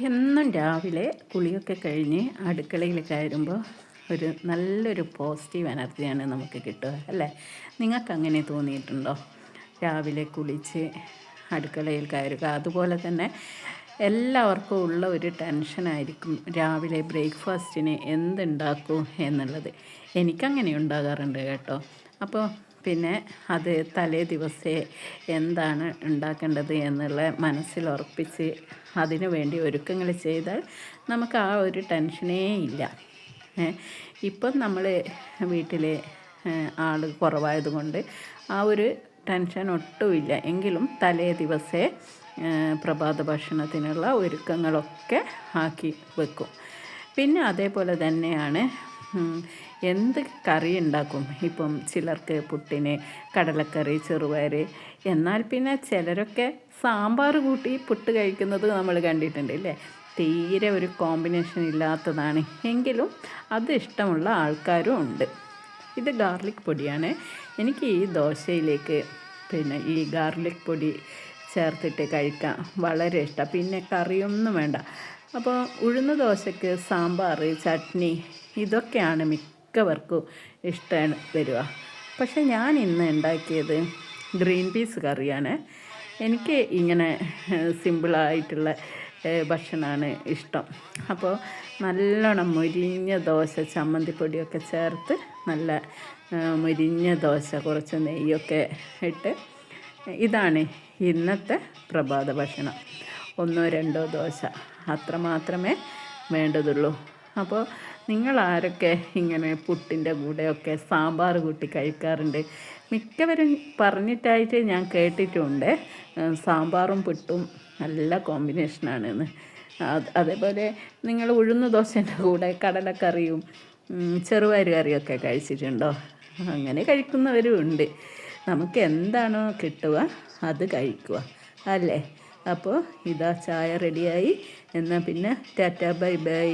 എന്നും രാവിലെ കുളിയൊക്കെ കഴിഞ്ഞ് അടുക്കളയിൽ കയറുമ്പോൾ നല്ലൊരു പോസിറ്റീവ് എനർജിയാണ് നമുക്ക് കിട്ടുക അല്ലേ? നിങ്ങൾക്ക് അങ്ങനെ തോന്നിയിട്ടുണ്ടോ? രാവിലെ കുളിച്ച് അടുക്കളയിൽ കയറുക, അതുപോലെ തന്നെ എല്ലാവർക്കും ഉള്ള ഒരു ടെൻഷനായിരിക്കും രാവിലെ ബ്രേക്ക്ഫാസ്റ്റിന് എന്തുണ്ടാക്കും എന്നുള്ളത്. എനിക്കങ്ങനെ ഉണ്ടാകാറുണ്ട് കേട്ടോ. അപ്പോൾ പിന്നെ അത് തലേ ദിവസേ എന്താണ് ഉണ്ടാക്കേണ്ടത് എന്നുള്ള മനസ്സിൽ ഉറപ്പിച്ച് അതിനു വേണ്ടി ഒരുക്കങ്ങൾ ചെയ്താൽ നമുക്ക് ആ ഒരു ടെൻഷനേ ഇല്ല. ഇപ്പം നമ്മൾ വീട്ടിൽ ആൾ കുറവായതുകൊണ്ട് ആ ഒരു ടെൻഷൻ ഒട്ടുമില്ല. എങ്കിലും തലേ ദിവസേ പ്രഭാത ഭക്ഷണത്തിനുള്ള ഒരുക്കങ്ങളൊക്കെ ആക്കി വെക്കും. പിന്നെ അതേപോലെ തന്നെയാണ് എന്ത് കറി ഉണ്ടാക്കും. ഇപ്പം ചിലർക്ക് പുട്ടിന് കടലക്കറി, ചെറുപയർ, എന്നാൽ പിന്നെ ചിലരൊക്കെ സാമ്പാർ കൂട്ടി പുട്ട് കഴിക്കുന്നത് നമ്മൾ കണ്ടിട്ടുണ്ട് അല്ലേ? തീരെ ഒരു കോമ്പിനേഷൻ ഇല്ലാത്തതാണ്, എങ്കിലും അത് ഇഷ്ടമുള്ള ആൾക്കാരും ഉണ്ട്. ഇത് ഗാർലിക് പൊടിയാണ്. എനിക്ക് ഈ ദോശയിലേക്ക് ഈ ഗാർലിക് പൊടി ചേർത്തിട്ട് കഴിക്കാൻ വളരെ ഇഷ്ടം. പിന്നെ കറിയൊന്നും വേണ്ട. അപ്പോൾ ഉഴുന്ന് ദോശയ്ക്ക് സാമ്പാർ, ചട്നി ഇതൊക്കെയാണ് മിക്കവർക്കും ഇഷ്ടം വരിക. പക്ഷെ ഞാൻ ഇന്ന് ഉണ്ടാക്കിയത് ഗ്രീൻ പീസ് കറിയാണ്. എനിക്ക് ഇങ്ങനെ സിമ്പിളായിട്ടുള്ള ഭക്ഷണമാണ് ഇഷ്ടം. അപ്പോൾ നല്ലോണം മൊരിഞ്ഞ ദോശ, ചമ്മന്തിപ്പൊടിയൊക്കെ ചേർത്ത് നല്ല മൊരിഞ്ഞ ദോശ, കുറച്ച് നെയ്യൊക്കെ ഇട്ട്, ഇതാണ് ഇന്നത്തെ പ്രഭാത ഭക്ഷണം. 1-2 ദോശ അത്ര മാത്രമേ വേണ്ടതുള്ളൂ. അപ്പോൾ നിങ്ങൾ ആരൊക്കെ ഇങ്ങനെ പുട്ടിൻ്റെ കൂടെയൊക്കെ സാമ്പാർ കൂട്ടി കഴിക്കാറുണ്ട്? മിക്കവരും പറഞ്ഞിട്ടായിട്ട് ഞാൻ കേട്ടിട്ടുണ്ട് സാമ്പാറും പുട്ടും നല്ല കോമ്പിനേഷനാണെന്ന്. അതേപോലെ നിങ്ങൾ ഉഴുന്ന് ദോശേൻ്റെ കൂടെ കടലക്കറിയും ചെറുപയർ കറിയൊക്കെ കഴിച്ചിട്ടുണ്ടോ? അങ്ങനെ കഴിക്കുന്നവരും ഉണ്ട്. നമുക്ക് എന്താണോ കിട്ടുക അത് കഴിക്കുക അല്ലേ? അപ്പോൾ ഇതാ ചായ റെഡിയായി. എന്നാൽ പിന്നെ ടാറ്റാ ബൈ ബൈ.